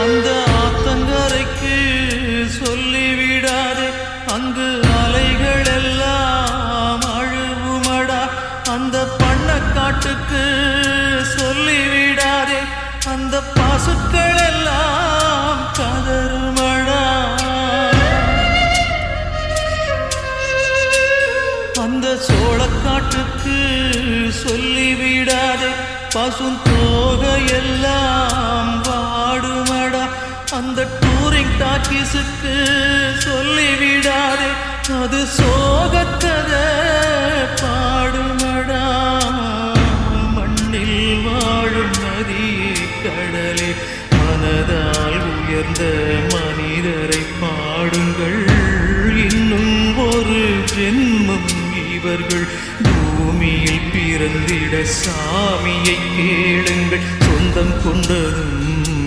அந்த ஆத்தங்கரைக்கு சொல்லிவிடாதே, அங்கு அலைகள் எல்லாம் அழுவுமடா. அந்த பண்ணக்காட்டுக்கு சொல்லிவிடாதே, அந்த பசுக்கள் எல்லாம் கதறுமடா. அந்த சோளக்காட்டுக்கு சொல்லிவிடாதே, பசும் தோகையெல்லாம் வாடுமடா. அந்த டூரிங் டாக்கீஸுக்கு சொல்லிவிடாதே, அது சோகத்தத பாடுமடா. மண்ணில் வாழும் நதியே கடலே, மனதால் உயர்ந்த மனிதரை பாடுங்கள். இன்னும் ஒரு ஜென்மம் இவர்கள் பூமியில் பிறந்திட சாமியை கேளுங்கள். சொந்தம் கொண்டதும்